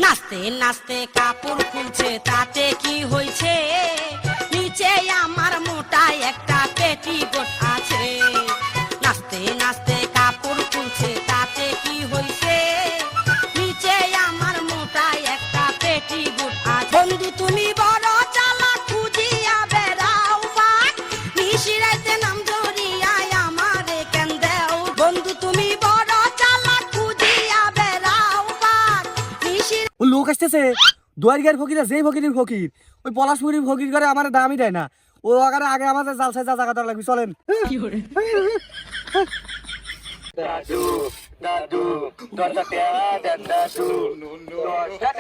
নাচতে নাচতে কাপড় খুলছে তাতে কি হয়েছে, নিচে আমার মোটা একটা পেটিকোট আছে। নাচতে নাচতে কাপড় খুলছে তাতে কি হয়েছে, নিচে আমার মোটা একটা পেটিকোট আছে। বন্ধু তুমি বড় চালাক, খুঁজিয়া বেড়াও বাঘ, নিশিরাইতে নাম ধরিয়া আমারে কেন দেও। বন্ধু তুমি বড় চালাক, খুঁজিয়া বেড়াও বাঘ, নিশির ও লোক আসতেছে দুয়ারিগার ফকির, যেই ফকিরের ফকির ওই পলাশপুরির ফকির করে আমার দামই দেয় না। ও আগে আগে আমাদের জালসায় যা জায়গা দেওয়া লাগবে, চলেন। দাদু দাদু দরজা দেন দাদু, দরজা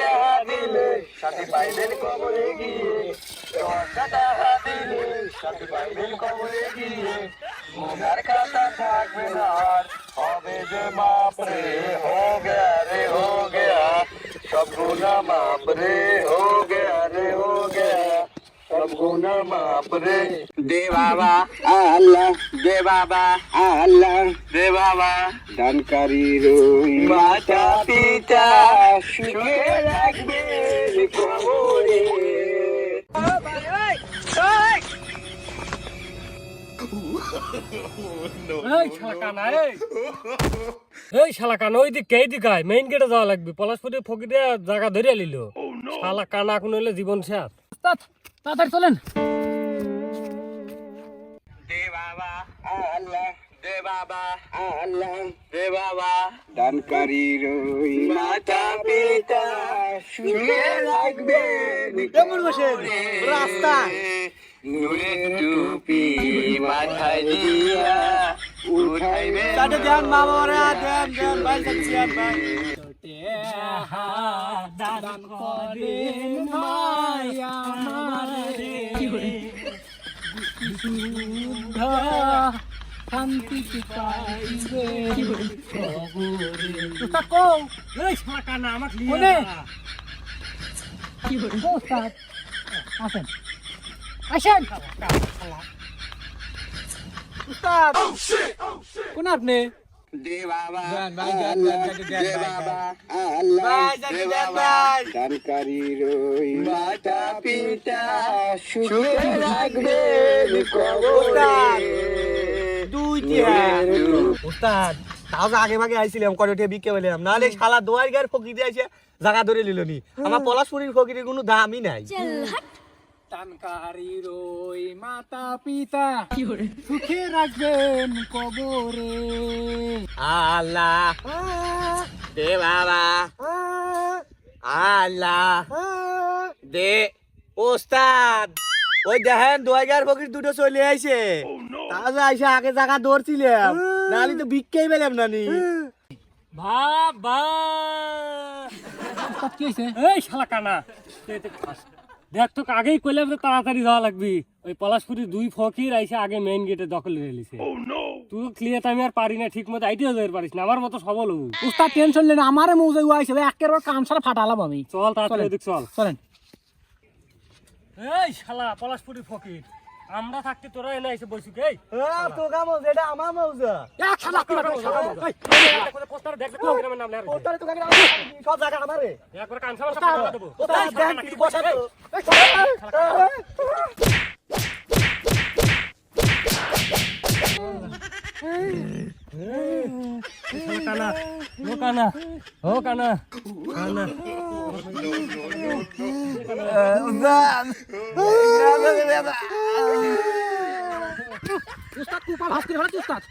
দিলে শান্তি পাইবেন কবরে গিয়ে, দরজা দিলে শান্তি পাইবেন কবরে গিয়ে। মনের কথা থাকবে না আর, হবে যে মাপ রে, হো গয়া রে হো গয়া, সব গুনাহ মাপ রে, হো গয়া রে হো গয়া, সব গুনাহ মাপ রে। দে বাবা আল্লাহ, দে বাবা আল্লাহ, দে বাবা দানকারী রই মাতা পিতা, সুখে রাখবে কবরে। এই শালা কানা ওই দিক এই দিকায় মেইন গেটে যাওয়া লাগবে, পলাশপুরি ফকিরে জায়গা ধরে লিল। শালা কানা কোন হইলে জীবন শেষ। তাড়াতাড়ি চলেন। দে বাবা আল্লাহ, দে বাবা আল্লাহ, দে বাবা দানকারী রই মাতা পিতা, সুখে রাখবে কবরে। রাস্তা নূরের টুপি মাথায় দিয়া উঠাইবে তাতে দেন মা বাবারা, দেন দেন ভাই, যাচ্ছেন ভাই। দান করেন মায়া আমারে, বিশুদ্ধ শান্তি পাইবে কবরে। উস্তাদ কও, এই শালা কানা আমাকে লিয়ে কোনে? যা। উস্তাদ আসেন, আসেন। উস্তাদ কোন আপনি? দে বাবা ভাই, দেন, আল্লাহ, দেন, দেন, দে দেন, বাবা আল্লাহ, ভাই, দেন, দে দেন, বাবা ভাই। দানকারী রই মাতা পিতা, সুখে রাখবে উস্তাদ, কবরে। দুই তিহার। উস্তাদ তাও তো আগে ভাগে আইছিলাম, করে উঠে বিকে বললাম, নাহলে শালা দোয়ারগার ফকির এসে জায়গা ধরে নিল নি। আমার পলাশপুরির ফকিরের কোনো দামই নাই। টানকারী রই মাতা পিতা, সুখে রাখবেন কবরে। আল্লাহ দে বাবা আল্লাহ দে। ওস্তাদ ওই দেখেন দোয়ারগার ফকির দুটো চলে আইছে, তাহলে আইসা আগে জায়গা ধরছিলাম, নাহলে তো বিক্কেই পেলাম না নি। বাবা কি হয়েছে? এই শালা কানা দেখ, তোকে আগেই কইলাম যে তাড়াতাড়ি যাওয়া লাগবি। ওই পলাশপুরি দুই ফকির আইসা আগে মেইন গেটে দখল নিয়ে লিছে। তুই ক্লিয়ার আমি আর পারি না, ঠিক মতো আইডিয়া যাইতে পারিস না, আমার মতো সবল হবু। উস্তাদ টেনশন নেন, আমারে মৌজা আইছে একেবারে কান সারা ফাটালাম আমি। চল তাড়াতাড়ি ওদিক চল। চলেন। এই শালা পলাশপুরি ফকির, আমরা থাকতে তোরা এনে এসে বসুক। এই তোগা মৌজা, এটা আমার মৌজা। এক শালা কি বাবা, পোস্টার দেখ দেখ গ্রামের নাম লেখা ওটারে তো গাড়ি সব জায়গা আমারে। একবার কান সামনে সব দেবো। ওস্তাদ দেন কি বসা তো। কানা ও কানা ও কানা কানা উস্তাদ কুপা ভাস করে উস্তাদ।